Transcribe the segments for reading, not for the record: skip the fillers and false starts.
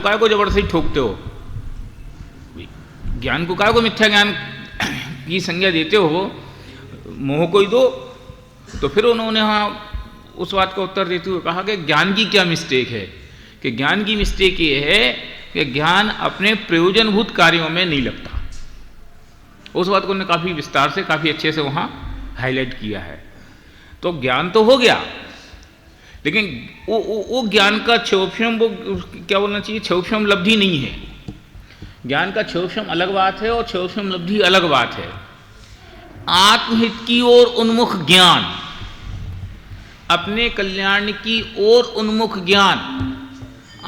काय को जबरदस्ती ठोकते हो, ज्ञान को काय को मिथ्या ज्ञान की संज्ञा देते हो, मोह को ही दो। तो फिर उन्होंने हाँ उस बात का उत्तर देते हुए कहा कि ज्ञान की क्या मिस्टेक है, कि ज्ञान की मिस्टेक ये है कि ज्ञान अपने प्रयोजनभूत कार्यों में नहीं लगता। उस बात को उन्होंने काफ़ी विस्तार से, काफ़ी अच्छे से वहाँ हाईलाइट किया है। तो ज्ञान तो हो गया, लेकिन वो ज्ञान का क्षोभम, वो क्या बोलना चाहिए, क्षोभम लब्धि नहीं है। ज्ञान का क्षोभम अलग बात है और क्षोभम लब्धि अलग बात है। आत्महित की ओर उन्मुख ज्ञान, अपने कल्याण की ओर उन्मुख ज्ञान,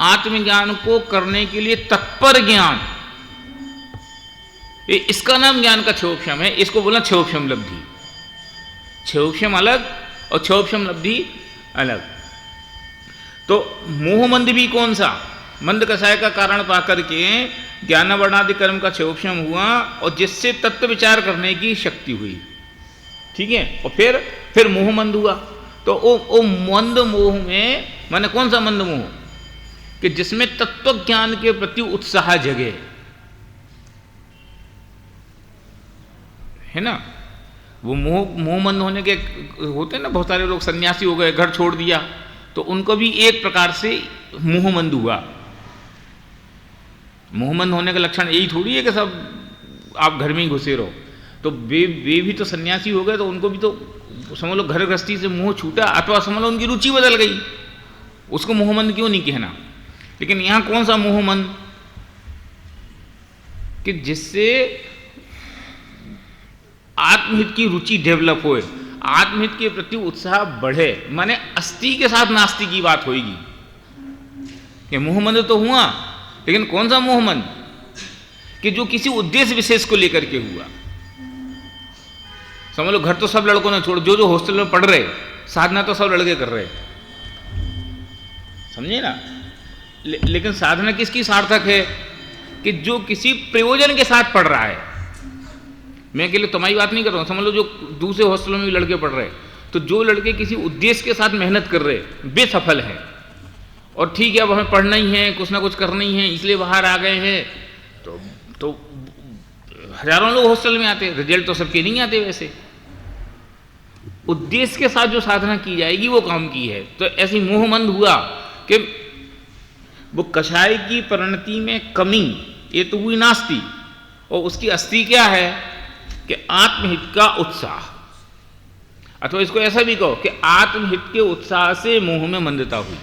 आत्मज्ञान को करने के लिए तत्पर ज्ञान, इसका नाम ज्ञान का क्षोभम है। इसको बोलना क्षोभम लब्धि। क्षोभम अलग और क्षोभम लब्धि अलग। तो मोहमंद भी कौन सा, मंद कषाय का कारण पाकर के ज्ञानावरणादि कर्म का क्षोभम हुआ और जिससे तत्व विचार करने की शक्ति हुई, ठीक है। और फिर मोहमंद हुआ। तो वो मंद मोह में, माने कौन सा मंद मोह, कि जिसमें तत्व ज्ञान के प्रति उत्साह जगे, है ना। वो मोहमंद होने के होते हैं ना, बहुत सारे लोग सन्यासी हो गए, घर छोड़ दिया, तो उनको भी एक प्रकार से मोहमंद हुआ। मोहमंद होने का लक्षण यही थोड़ी है कि सब आप घर में ही घुसे रहो। तो वे भी तो सन्यासी हो गए, तो उनको भी तो समझ लो घर गृहस्थी से मोह छूटा, अथवा समझ लो उनकी रुचि बदल गई। उसको मोहमंद क्यों नहीं कहना। लेकिन यहां कौन सा मोहमंद, कि जिससे आत्महित की रुचि डेवलप होए, आत्महित के प्रति उत्साह बढ़े, माने अस्थि के साथ नास्ति की बात होगी। कि मोहमंद तो हुआ, लेकिन कौन सा मोहमंद, कि जो किसी उद्देश्य विशेष को लेकर के हुआ। समझ लो घर तो सब लड़कों ने छोड़, जो हॉस्टल में पढ़ रहे, साधना तो सब लड़के कर रहे, समझे ना। लेकिन साधना किसकी सार्थक है, कि जो किसी प्रयोजन के साथ पढ़ रहा है। मैं अकेले तुम्हारी बात नहीं कर रहा हूं, समझ लो जो दूसरे हॉस्टलों में भी लड़के पढ़ रहे, तो जो लड़के किसी उद्देश्य के साथ मेहनत कर रहे, वे सफल हैं। और ठीक है, अब हमें पढ़ना ही है, कुछ ना कुछ करना ही है, इसलिए बाहर आ गए हैं। तो हजारों लोग हॉस्टल में आते, रिजल्ट तो सबके नहीं आते। वैसे उद्देश्य के साथ जो साधना की जाएगी वो काम की है। तो ऐसी मोहमंद हुआ कि वो कषाय की परिणति में कमी, ये तो हुई नास्ति, और उसकी अस्थि क्या है, कि आत्महित का उत्साह। अथवा इसको ऐसा भी कहो कि आत्महित के उत्साह से मोह में मंदता हुई।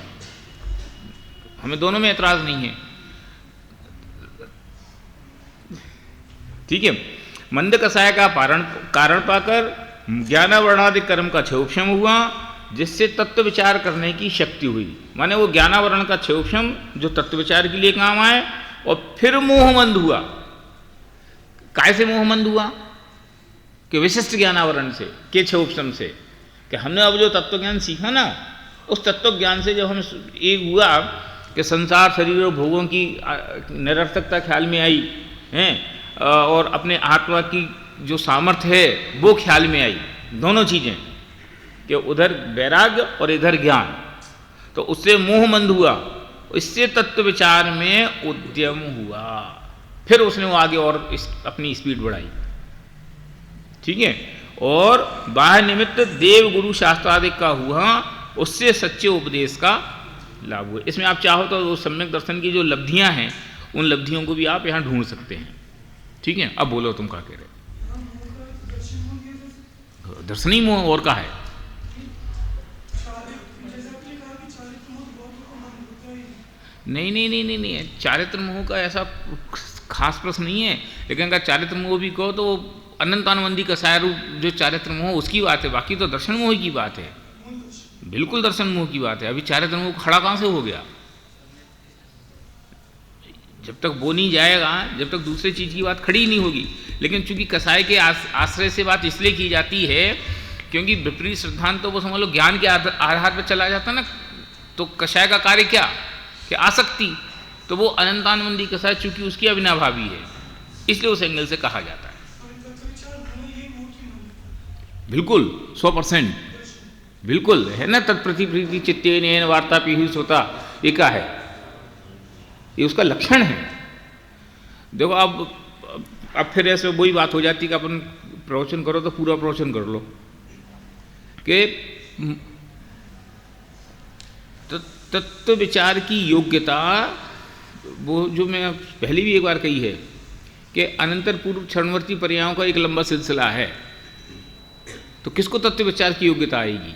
हमें दोनों में ऐतराज नहीं है, ठीक है। मंद कषाय का कारण पाकर ज्ञानावरणादि कर्म का क्षोभम हुआ, जिससे तत्व विचार करने की शक्ति हुई। माने वो ज्ञानावरण का क्षोभम जो तत्व विचार के लिए काम आए, और फिर मोहमंद हुआ। कैसे मोहमंद हुआ, कि विशिष्ट ज्ञानावरण से, के क्षोभम से, कि हमने अब जो तत्व ज्ञान सीखा ना, उस तत्व ज्ञान से जब हमें एक हुआ कि संसार शरीर और भोगों की निरर्थकता ख्याल में आई है, और अपने आत्मा की जो सामर्थ्य है वो ख्याल में आई, दोनों चीज़ें, कि उधर वैराग्य और इधर ज्ञान। तो उससे मोहमंद हुआ, इससे तत्व विचार में उद्यम हुआ। फिर उसने वो आगे और अपनी स्पीड बढ़ाई, ठीक है। और बाह्य निमित्त देव गुरु शास्त्रादिक का हुआ, उससे सच्चे उपदेश का लाभ हुआ। इसमें आप चाहो तो वो सम्यक दर्शन की जो लब्धियां हैं, उन लब्धियों को भी आप यहाँ ढूंढ सकते हैं, ठीक है। अब बोलो तुम क्या कह रहे। दर्शनी मोह और का है। नहीं, चारित्र मोह का ऐसा खास प्रश्न नहीं है। लेकिन अगर चारित्र मोह भी कहो तो अनंतानुबंधी कषाय रूप जो चारित्र मोह उसकी बात है, बाकी तो दर्शन मोह की बात है। बिल्कुल दर्शन मोह की बात है। अभी चारित्र मोह खड़ा कहाँ से हो गया। जब तक वो नहीं जाएगा, जब तक दूसरी चीज की बात खड़ी नहीं होगी। लेकिन चूंकि कषाय के आश्रय से बात इसलिए की जाती है क्योंकि विपरीत सिद्धांत तो वो समझ लो ज्ञान के आधार पर चला जाता ना। तो कषाय का कार्य क्या, कि आसक्ति। तो वो अनंतानुबंधी कषाय चूंकि उसकी अविनाभावी है, इसलिए उस एंगल से कहा जाता है। बिल्कुल 100% बिल्कुल है ना। तत्प्रति प्रीति चित्तेन वार्ता पीहू सोता, ये क्या है। ये उसका लक्षण है। देखो अब फिर ऐसे वही बात हो जाती कि अपन प्रवचन करो तो पूरा प्रवचन कर लो कि तत्व विचार की योग्यता, वो जो मैं पहले भी एक बार कही है कि अनंतर पूर्व क्षणवर्ती पर्यायों का एक लंबा सिलसिला है। तो किसको तत्व विचार की योग्यता आएगी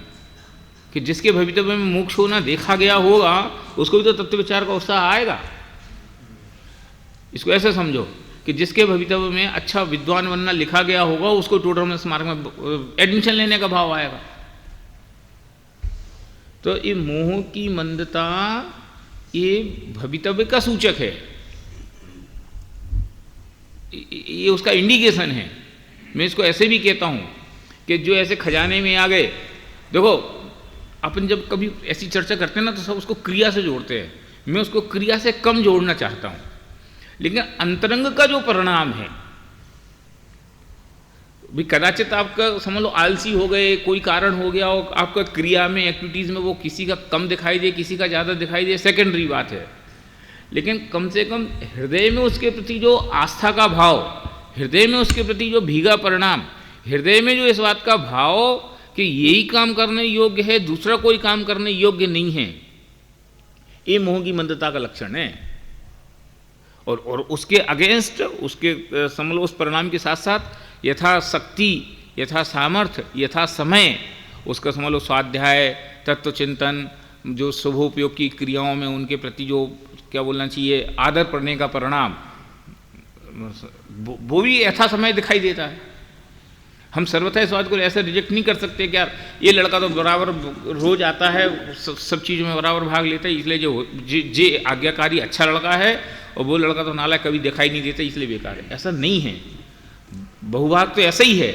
कि जिसके भवितव्य में मोक्ष होना देखा गया होगा, उसको भी तो तत्व विचार का उत्साह आएगा। इसको ऐसे समझो कि जिसके भवितव्य में अच्छा विद्वान बनना लिखा गया होगा, उसको टोटल स्मारक में एडमिशन लेने का भाव आएगा। तो ये मोह की मंदता ये भवितव्य का सूचक है, ये उसका इंडिकेशन है। मैं इसको ऐसे भी कहता हूं कि जो ऐसे खजाने में आ गए, देखो अपन जब कभी ऐसी चर्चा करते हैं ना तो सब उसको क्रिया से जोड़ते हैं। मैं उसको क्रिया से कम जोड़ना चाहता हूं, लेकिन अंतरंग का जो परिणाम है भी, कदाचित आपका समझ लो आलसी हो गए, कोई कारण हो गया हो आपका क्रिया में, एक्टिविटीज़ में, वो किसी का कम दिखाई दे, किसी का ज़्यादा दिखाई दे, सेकेंडरी बात है। लेकिन कम से कम हृदय में उसके प्रति जो आस्था का भाव, हृदय में उसके प्रति जो भीगा परिणाम, हृदय में जो इस बात का भाव कि यही काम करने योग्य है, दूसरा कोई काम करने योग्य नहीं है, ये मोह की मंदता का लक्षण है। और उसके अगेंस्ट, उसके समझ लो उस परिणाम के साथ साथ यथा शक्ति, यथा सामर्थ्य, यथा समय, उसका समझ लो स्वाध्याय, तत्व चिंतन, जो शुभोपयोग की क्रियाओं में उनके प्रति जो क्या बोलना चाहिए आदर पड़ने का परिणाम, वो भी यथा समय दिखाई देता है। हम सर्वथा इस बात को ऐसे रिजेक्ट नहीं कर सकते कि यार ये लड़का तो बराबर रोज आता है, सब चीज़ों में बराबर भाग लेता है, इसलिए जो आज्ञाकारी अच्छा लड़का है, और वो लड़का तो नालायक कभी दिखाई नहीं देता इसलिए बेकार है। ऐसा नहीं है, बहुभाग तो ऐसा ही है।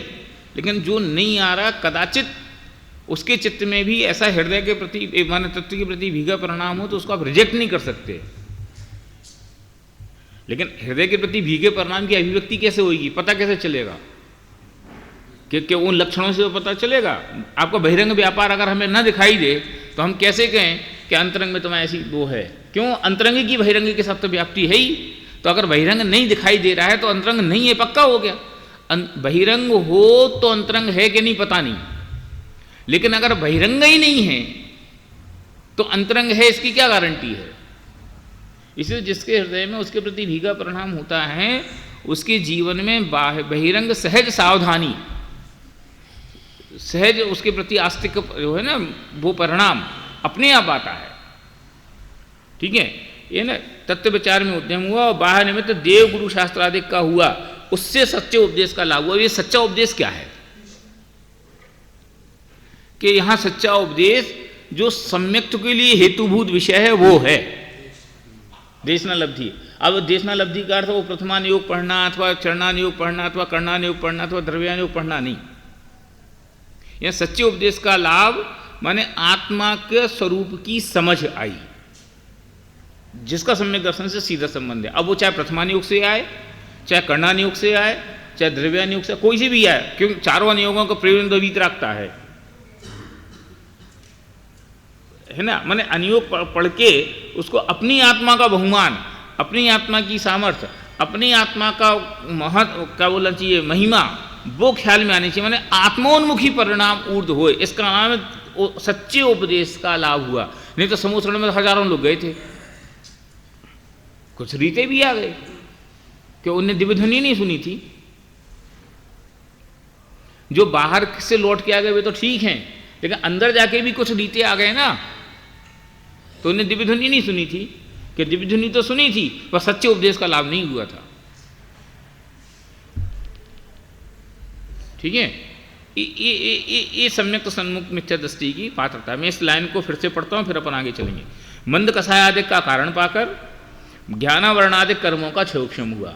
लेकिन जो नहीं आ रहा, कदाचित उसके चित्त में भी ऐसा हृदय के प्रति, मानव तत्व के प्रति भीगा परिणाम हो, तो उसको आप रिजेक्ट नहीं कर सकते। लेकिन हृदय के प्रति भीगे परिणाम की अभिव्यक्ति कैसे होगी, पता कैसे चलेगा कि उन लक्षणों से पता चलेगा। आपका बहिरंग व्यापार अगर हमें न दिखाई दे तो हम कैसे कहें कि अंतरंग में तुम्हें ऐसी वो है? क्यों? अंतरंग की बहिरंग के साथ तो व्याप्ति है ही। तो अगर बहिरंग नहीं दिखाई दे रहा है तो अंतरंग नहीं है, पक्का हो गया। बहिरंग हो तो अंतरंग है कि नहीं पता नहीं, लेकिन अगर बहिरंग ही नहीं है तो अंतरंग है, इसकी क्या गारंटी है? इसलिए जिसके हृदय में उसके प्रति भीगा परिणाम होता है, उसके जीवन में बहिरंग सहज सावधानी, सहज उसके प्रति आस्तिक जो है ना, वो परिणाम अपने आप आता है। ठीक है, ये ना तत्व विचार में उद्यम हुआ और बाह्य निमित्त देव गुरु शास्त्रादिक का हुआ, उससे सच्चे उपदेश का लाभ हुआ। ये सच्चा उपदेश क्या है कि यहां सच्चा उपदेश जो सम्यक्त के लिए हेतुभूत विषय है वो है देशनालब्धि। अब देशनालब्धि का अर्थ वो प्रथमानुयोग पढ़ना अथवा चरणानुयोग पढ़ना अथवा कर्णानुयोग पढ़ना अथवा द्रव्यानुयोग पढ़ना नहीं। यह सच्चे उपदेश का लाभ माने आत्मा के स्वरूप की समझ आई, जिसका सम्यक दर्शन से सीधा संबंध है। अब वो चाहे प्रथमानुयोग से आए, चाहे कर्णानुयोग से आए, चाहे द्रव्यानुयोग से, कोई से भी आए, क्योंकि चारों अनुयोगों का प्रयोजन तो बीत रखता है ना। माने अनुयोग पढ़ के उसको अपनी आत्मा का बहुमान, अपनी आत्मा की सामर्थ्य, अपनी आत्मा का महत्व, क्या बोलना चाहिए, महिमा, वो ख्याल में आनी चाहिए। माने आत्मोन्मुखी परिणाम ऊर्ध हुए, इसका नाम है सच्चे उपदेश का लाभ हुआ। नहीं तो समूह में हजारों लोग गए थे, कुछ रीते भी आ गए कि उनने दिव्य ध्वनि नहीं सुनी थी। जो बाहर से लौट के आ गए वे तो ठीक हैं, लेकिन अंदर जाके भी कुछ रीते आ गए ना, तो उन्हें दिव्य ध्वनि नहीं सुनी थी, कि दिव्य ध्वनि तो सुनी थी पर सच्चे उपदेश का लाभ नहीं हुआ था। ठीक है, ये सम्यक सन्मुख मिथ्या दृष्टि की पात्रता। मैं इस लाइन को फिर से पढ़ता हूं, फिर अपन आगे चलेंगे। मंद कषायादिक का कारण पाकर ज्ञानावरणादिक कर्मों का क्षयोक्षम हुआ,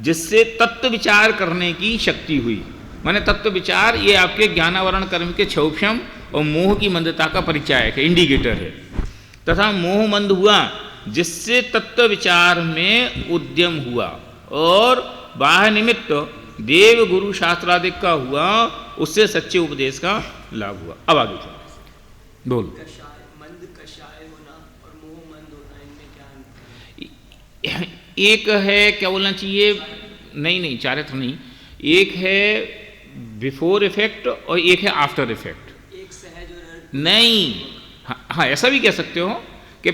जिससे तत्व विचार करने की शक्ति हुई। माने तत्व विचार ये आपके ज्ञानावरण कर्म के क्षयोक्षम और मोह की मंदता का परिचायक है, इंडिकेटर है। तथा मोह मंद हुआ जिससे तत्व विचार में उद्यम हुआ, और बाह्य निमित्त देव गुरु शास्त्रादिक का हुआ, उससे सच्चे उपदेश का लाभ हुआ। अब आगे चलो, बोल। मंद कषाय होना और मोह मंद होना, इनमें क्या एक है क्या बोलना चाहिए, नहीं चारित्र नहीं, एक है बिफोर इफेक्ट और एक है आफ्टर इफेक्ट। एक सहज नहीं, हाँ ऐसा भी कह सकते हो कि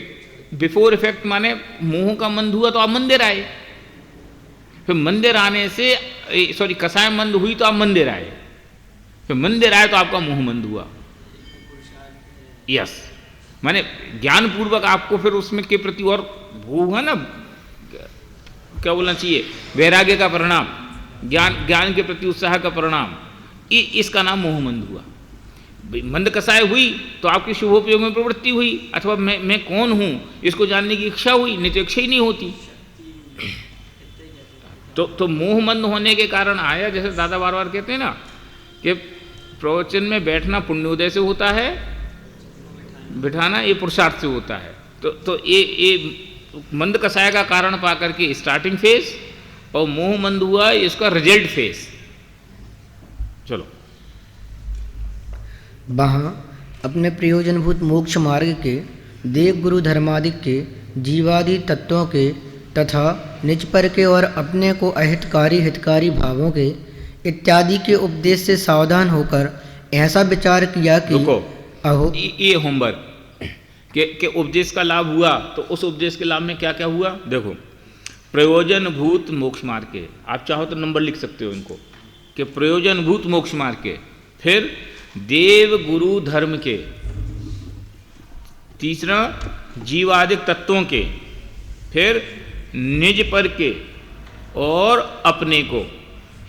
बिफोर इफेक्ट माने मोह का मंद हुआ तो आप मंदिर आए, फिर मंदिर आने से सॉरी कसाय मंद हुई तो आप मंदिर आए, फिर मंदिर आए तो आपका मोह मंद हुआ। यस, माने ज्ञान पूर्वक आपको फिर उसमें के प्रति और वो है ना, क्या बोलना चाहिए, वैराग्य का परिणाम, ज्ञान के प्रति उत्साह का परिणाम, इसका नाम मोह मंद हुआ। मंद कसाय हुई तो आपकी शुभोपयोग में प्रवृत्ति हुई, अथवा मैं कौन हूं इसको जानने की इच्छा हुई, नहीं तो इच्छा ही नहीं होती। तो मोह मंद होने के कारण आया, जैसे दादा बार बार कहते हैं ना कि प्रवचन में बैठना पुण्योदय से होता है, बिठाना ये पुरुषार्थ से होता है। तो ये मंद कसाय का कारण पा करके स्टार्टिंग फेज, और मोह मंद हुआ इसका रिजल्ट फेज। चलो, वहाँ अपने प्रयोजनभूत मोक्ष मार्ग के देव गुरु धर्मादि के जीवादि तत्वों के तथा निज पर के और अपने को अहितकारी हितकारी भावों के इत्यादि के उपदेश से सावधान होकर ऐसा विचार किया कि अहो ये होमवर्क के उपदेश का लाभ हुआ, तो उस उपदेश के लाभ में क्या क्या हुआ देखो। प्रयोजनभूत मोक्ष मार्ग के, आप चाहो तो नंबर लिख सकते हो इनको, कि प्रयोजनभूत मोक्ष मार्ग के, फिर देव गुरु धर्म के, तीसरा जीवादिक तत्वों के, फिर निज पर के और अपने को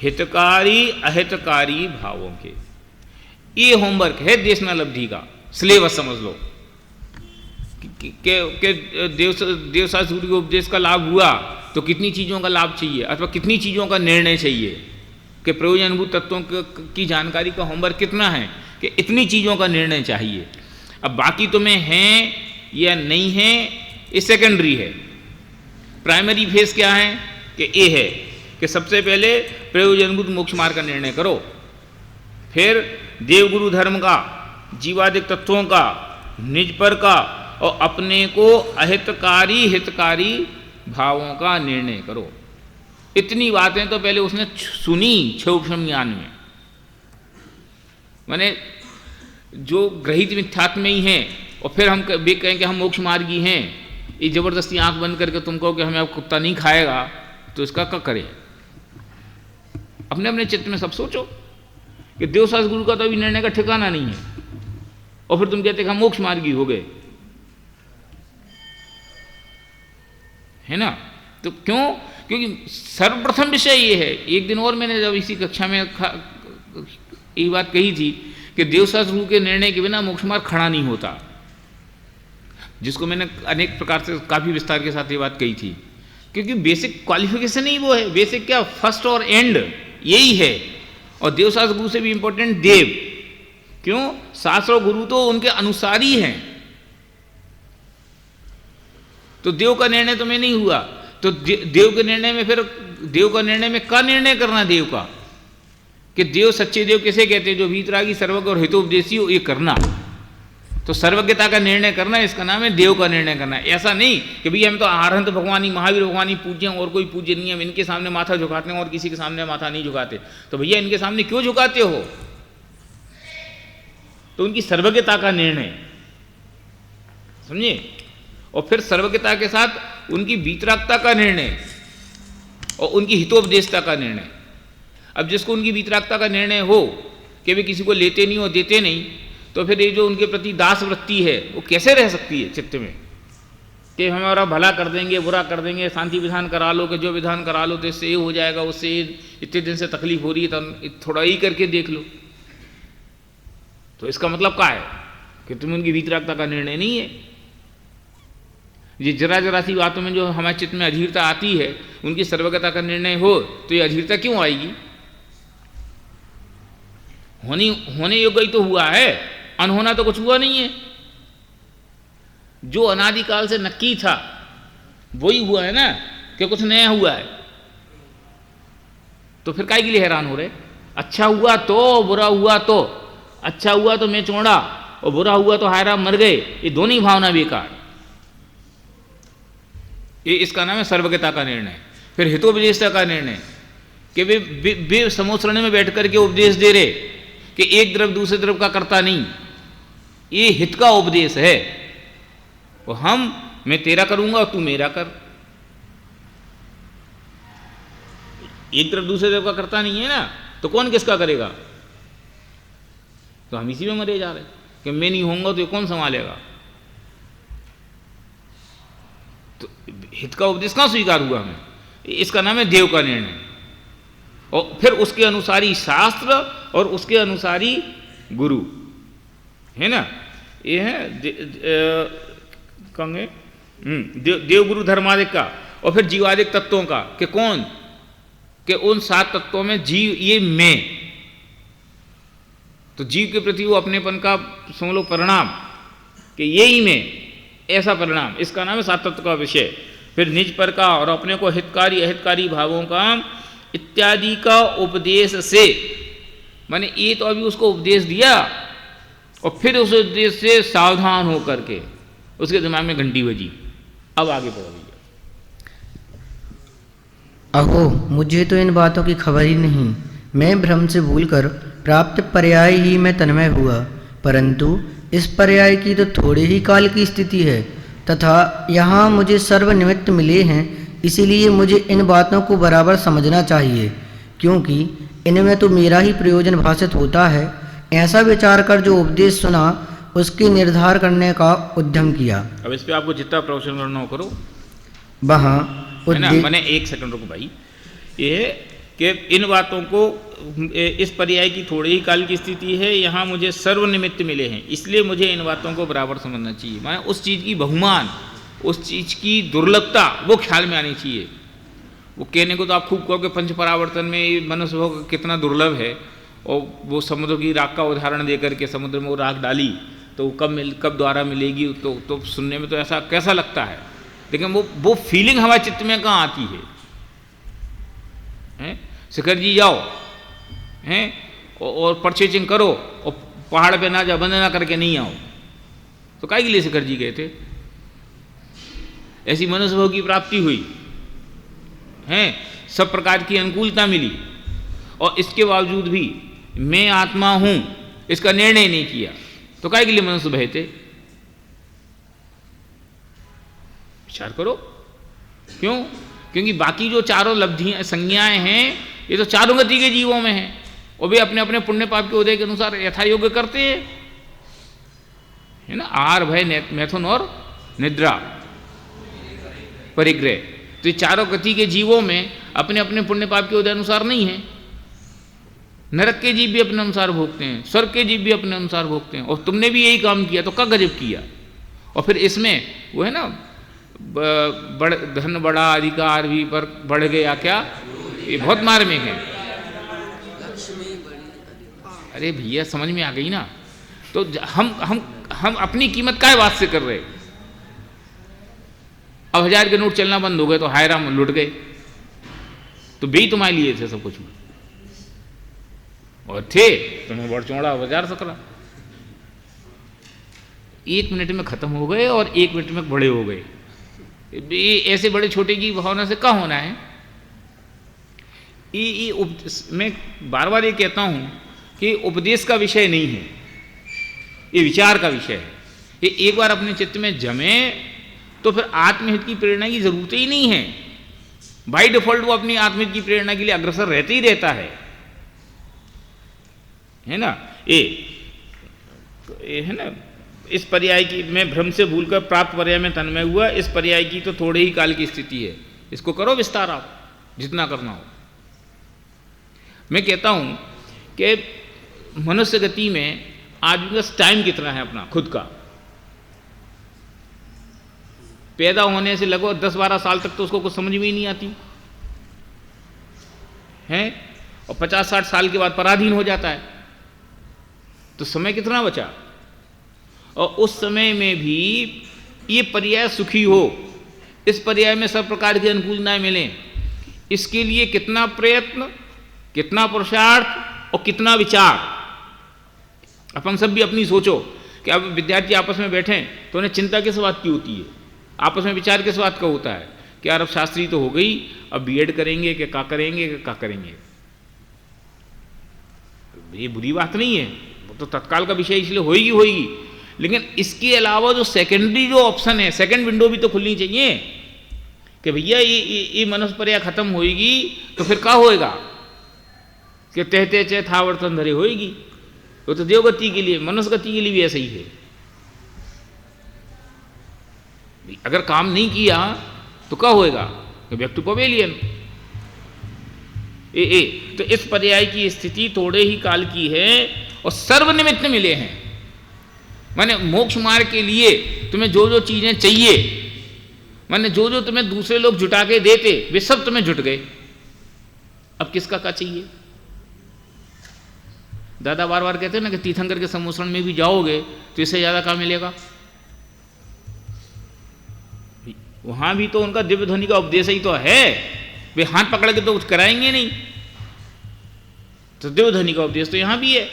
हितकारी अहितकारी भावों के। ये होमवर्क है देशनालब्धि का, सिलेबस समझ लो कि देवशास्त्र के उपदेश का लाभ हुआ तो कितनी चीज़ों का लाभ चाहिए, अथवा कितनी चीज़ों का निर्णय चाहिए, कि प्रयोजनभूत तत्वों की जानकारी का होमवर्क कितना है कि इतनी चीज़ों का निर्णय चाहिए। अब बाकी तुम्हें हैं या नहीं है ये सेकेंडरी है। प्राइमरी फेस क्या है कि ये है कि सबसे पहले प्रयोजनभूत मोक्ष मार्ग का निर्णय करो, फिर देवगुरु धर्म का, जीवादिक तत्वों का, निज पर का और अपने को अहितकारी हितकारी भावों का निर्णय करो। इतनी बातें तो पहले उसने सुनी क्षोभम ज्ञान में, माने जो ग्रहित मिथ्यात्व में ही हैं, और फिर हम कहें कि हम मोक्ष मार्गी हैं, ये जबरदस्ती आंख बंद करके तुम कहो कि हमें अब कुत्ता नहीं खाएगा, तो इसका क्या करें। अपने अपने चित्त में सब सोचो कि देवशास्त्र गुरु का तो अभी निर्णय का ठिकाना नहीं है, और फिर तुम कहते कि हम मोक्ष मार्गी हो गए, है ना। तो क्यों? क्योंकि सर्वप्रथम विषय ये है। एक दिन और मैंने जब इसी कक्षा में ये बात कही थी कि देवशास्त्र गुरु के निर्णय के बिना मोक्ष मार्ग खड़ा नहीं होता, जिसको मैंने अनेक प्रकार से काफ़ी विस्तार के साथ ये बात कही थी। क्योंकि बेसिक क्वालिफिकेशन ही वो है, बेसिक क्या, फर्स्ट और एंड यही है। और देवशास्त्र गुरु से भी इंपॉर्टेंट देव, क्यों? शास्त्र और गुरु तो उनके अनुसार ही हैं। तो देव का निर्णय तो में नहीं हुआ, तो देव के निर्णय में, फिर देव का निर्णय में का निर्णय करना देव का, कि देव सच्चे देव किसे कहते हैं? जो भीतरागी सर्वज्ञ और हितोपदेशी हो, ये करना। तो सर्वज्ञता का निर्णय करना, इसका नाम है देव का निर्णय करना। ऐसा नहीं कि भैया हम तो अरहंत भगवानी महावीर भगवानी पूज्य हैं और कोई पूज्य नहीं है, हम इनके सामने माथा झुकाते हैं और किसी के सामने माथा नहीं झुकाते। तो भैया इनके सामने क्यों झुकाते हो? तो उनकी सर्वज्ञता का निर्णय, समझे? और फिर सर्वज्ञता के साथ उनकी वीतरागता का निर्णय और उनकी हितोपदेशता का निर्णय। अब जिसको उनकी वीतरागता का निर्णय हो कि वे किसी को लेते नहीं और देते नहीं, तो फिर ये जो उनके प्रति दास वृत्ति है वो कैसे रह सकती है चित्त में, कि हमारा भला कर देंगे, बुरा कर देंगे, शांति विधान करा लो, कि जो विधान करा लो तो इससे ये हो जाएगा, उससे इतने दिन से तकलीफ हो रही है तो थोड़ा ही करके देख लो। तो इसका मतलब क्या है कि तुम्हें उनकी वीतरागता का निर्णय नहीं है। ये जरा जरा सी बातों में जो हमारे चित्त में अधीरता आती है, उनकी सर्वज्ञता का निर्णय हो तो ये अधीरता क्यों आएगी? होने योग्य ही तो हुआ है, अनहोना तो कुछ हुआ नहीं है। जो अनादिकाल से नक्की था वही हुआ है ना, कि कुछ नया हुआ है। तो फिर काहे के लिए हैरान हो रहे? अच्छा हुआ तो, बुरा हुआ तो, अच्छा हुआ तो मैं चौड़ा और बुरा हुआ तो हायराम मर गए, ये दोनों ही भावना बेकार। ये इसका नाम है सर्वज्ञता का निर्णय। फिर हितोपदेशता का निर्णय कि वे समोसरणे में बैठ करके उपदेश दे रहे कि एक द्रव्य दूसरे द्रव्य का करता नहीं, ये हित का उपदेश है। और मैं तेरा करूंगा और तू मेरा कर। एक द्रव्य दूसरे द्रव्य का करता नहीं है ना, तो कौन किसका करेगा? तो हम इसी में मरे जा रहे कि मैं नहीं होऊंगा तो ये कौन संभालेगा। तो हित का उपदेश कहाँ स्वीकार हुआ हमें? इसका नाम है देव का निर्णय। और फिर उसके अनुसारी शास्त्र और उसके अनुसारी गुरु, है ना। ये है कहेंगे देव गुरु धर्मादिक का। और फिर जीवादिक तत्वों का कि कौन, कि उन 7 तत्वों में जीव, ये मैं, तो जीव के प्रति वो अपनेपन का समझ लो परिणाम कि यही मैं, ऐसा परिणाम, इसका नाम है 7 तत्व का विषय। फिर निज पर का और अपने को हितकारी अहितकारी भावों का इत्यादि का उपदेश से, माने ये तो अभी उसको उपदेश दिया और फिर उस उपदेश से सावधान हो करके उसके दिमाग में घंटी बजी। अब आगे बढ़ो भैया। अहो, मुझे तो इन बातों की खबर ही नहीं। मैं भ्रम से भूलकर प्राप्त पर्याय ही में तन्मय हुआ, परंतु इस पर्याय की तो थोड़े ही काल की स्थिति है तथा यहाँ मुझे सर्वनिमित्त मिले हैं, इसीलिए मुझे इन बातों को बराबर समझना चाहिए, क्योंकि इनमें तो मेरा ही प्रयोजन भाषित होता है। ऐसा विचार कर जो उपदेश सुना उसके निर्धार करने का उद्यम किया। अब इस पे आपको जितना प्रवचन करना हो करो। वहाँ मैंने 1 सेकंड रुको भाई। ये है कि इन बातों को, इस पर्याय की थोड़े ही काल की स्थिति है, यहाँ मुझे सर्वनिमित्त मिले हैं, इसलिए मुझे इन बातों को बराबर समझना चाहिए। माने उस चीज़ की बहुमान, उस चीज़ की दुर्लभता वो ख्याल में आनी चाहिए। वो कहने को तो आप खूब कहोगे पंच परावर्तन में मनुष्य भोग कितना दुर्लभ है, और वो समुद्र की राख का उदाहरण दे करके समुद्र में वो राख डाली तो कब द्वारा मिलेगी, तो सुनने में तो ऐसा कैसा लगता है, लेकिन वो फीलिंग हमारे चित्त में कहाँ आती है? शिखर जी जाओ हैं और परचेजिंग करो और पहाड़ पे ना जा, वंदना करके नहीं आओ, तो काहे के लिए शिखर जी गए थे? ऐसी मनुष्य भोग की प्राप्ति हुई हैं, सब प्रकार की अनुकूलता मिली, और इसके बावजूद भी मैं आत्मा हूं इसका निर्णय नहीं किया, तो काहे के लिए मनुष्य भय थे? विचार करो। क्यों? क्योंकि बाकी जो चारों लब्धियां संज्ञाएं हैं ये तो चारों गति के जीवों में हैं, और वे अपने अपने पुण्य पाप के उदय के अनुसार यथायोग्य करते हैं, है ना। आहार, भय, मैथुन और निद्रा, परिग्रह, तो ये चारों गति के जीवों में अपने अपने पुण्य पाप के उदय अनुसार नहीं है। नरक के जीव भी अपने अनुसार भोगते हैं, स्वर्ग के जीव भी अपने अनुसार भोगते हैं, और तुमने भी यही काम किया, तो क्या गजब किया। और फिर इसमें वो है ना, धन बड़ा अधिकार भी पर बढ़ गया क्या, ये बहुत मार्मिक है। अरे भैया समझ में आ गई ना। तो हम अपनी कीमत काय बात से कर रहे? अब 1000 के नोट चलना बंद हो गए तो हाय राम लुट गए, तो बे तुम्हारे लिए थे सब कुछ, और थे तुम्हें बड़ चौड़ा बाजार सकरा, 1 मिनट में खत्म हो गए और 1 मिनट में बड़े हो गए। ऐसे बड़े छोटे की भावना से क्या होना है? मैं बार बार ये कहता हूं कि उपदेश का विषय नहीं है, ये विचार का विषय है। ये एक बार अपने चित्त में जमे तो फिर आत्महित की प्रेरणा की जरूरत ही नहीं है। बाय डिफॉल्ट वो अपनी आत्महित की प्रेरणा के लिए अग्रसर रहते ही रहता है ना। ये है ना, इस पर्याय की मैं भ्रम से भूलकर प्राप्त पर्याय में तन्मय हुआ, इस पर्याय की तो थोड़े ही काल की स्थिति है, इसको करो विस्तार आप जितना करना हो। मैं कहता हूं कि मनुष्य गति में आदमी का टाइम कितना है अपना खुद का, पैदा होने से लगभग 10-12 साल तक तो उसको कुछ समझ में ही नहीं आती है, और 50-60 साल के बाद पराधीन हो जाता है, तो समय कितना बचा। और उस समय में भी ये पर्याय सुखी हो, इस पर्याय में सब प्रकार की अनुकूलताएं मिलें, इसके लिए कितना प्रयत्न, कितना पुरुषार्थ और कितना विचार। अपन सब भी अपनी सोचो कि अब विद्यार्थी आपस में बैठे तो उन्हें चिंता किस बात की होती है, आपस में विचार किस बात का होता है कि अर्थशास्त्री तो हो गई, अब बीएड करेंगे कि क्या करेंगे कि क्या करेंगे। ये बुरी बात नहीं है, वो तो तत्काल का विषय इसलिए होगी होगी, लेकिन इसके अलावा जो सेकेंडरी जो ऑप्शन है, सेकंड विंडो भी तो खुलनी चाहिए कि भैया ये मनस्पर्या खत्म होएगी तो फिर क्या होएगा कि तहते चे थावर्तन धरे होएगी। वो तो देवगति के लिए, मनुष्य गति के लिए भी ऐसा ही है। अगर काम नहीं किया तो क्या होएगा, बैक टू पवेलियन। तो इस पर्याय की स्थिति थोड़े ही काल की है और सर्वनिमित्त मिले हैं। माने मोक्ष मार्ग के लिए तुम्हें जो जो चीजें चाहिए, माने जो जो तुम्हें दूसरे लोग जुटा के देते, वे सब तुम्हें जुट गए। अब किसका क्या चाहिए? दादा बार बार कहते हैं ना कि तीर्थंकर के सम्मोषण में भी जाओगे तो इससे ज्यादा क्या मिलेगा। वहां भी तो उनका दिव्य ध्वनि का उपदेश ही तो है, वे हाथ पकड़ के तो कुछ कराएंगे नहीं, तो दिव्य ध्वनि का उपदेश तो यहां भी है।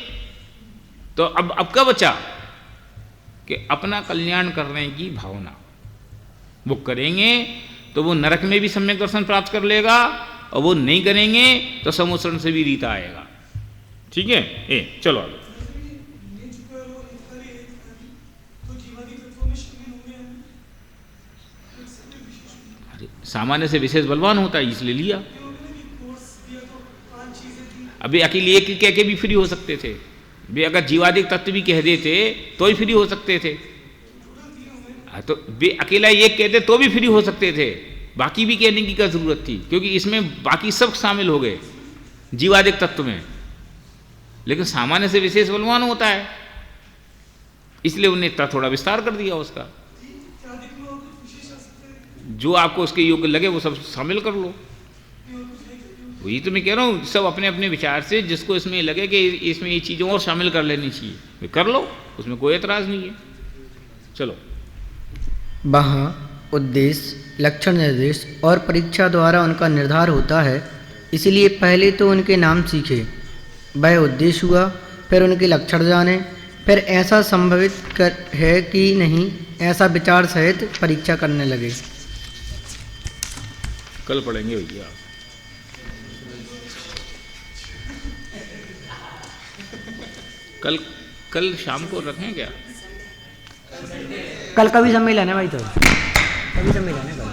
तो अब क्या बचा कि अपना कल्याण करने की भावना वो करेंगे तो वो नरक में भी सम्यक दर्शन प्राप्त कर लेगा, और वो नहीं करेंगे तो सम्मोषण से भी रीता आएगा। ठीक है, चलो आगे। सामान्य से विशेष बलवान होता है इसलिए लिया। अभी अकेले एक कह के भी फ्री हो सकते थे, वे अगर जीवादिक तत्व भी कह देते तो ही फ्री हो सकते थे। तो वे अकेला एक कहते तो भी फ्री हो सकते थे, बाकी भी कहने की क्या जरूरत थी, क्योंकि इसमें बाकी सब शामिल हो गए जीवादिक तत्व में। लेकिन सामान्य से विशेष बलवान होता है, इसलिए उन्हें थोड़ा विस्तार कर दिया उसका। जो आपको उसके योग्य लगे वो सब शामिल कर लो। वही तो मैं कह रहा हूँ, सब अपने अपने विचार से जिसको इसमें लगे कि इसमें ये चीज़ें और शामिल कर लेनी चाहिए वे कर लो, उसमें कोई एतराज़ नहीं है। चलो, वहाँ उद्देश्य, लक्षण निर्देश और परीक्षा द्वारा उनका निर्धार होता है। इसलिए पहले तो उनके नाम सीखे, वह उद्देश्य हुआ, फिर उनके लक्षण जाने, फिर ऐसा संभवित है कि नहीं ऐसा विचार सहित परीक्षा करने लगे। कल पढ़ेंगे भैया। कल शाम को रखें क्या? कल का भी सम्मेलन है भाई, तो कभी सम्मेलन है।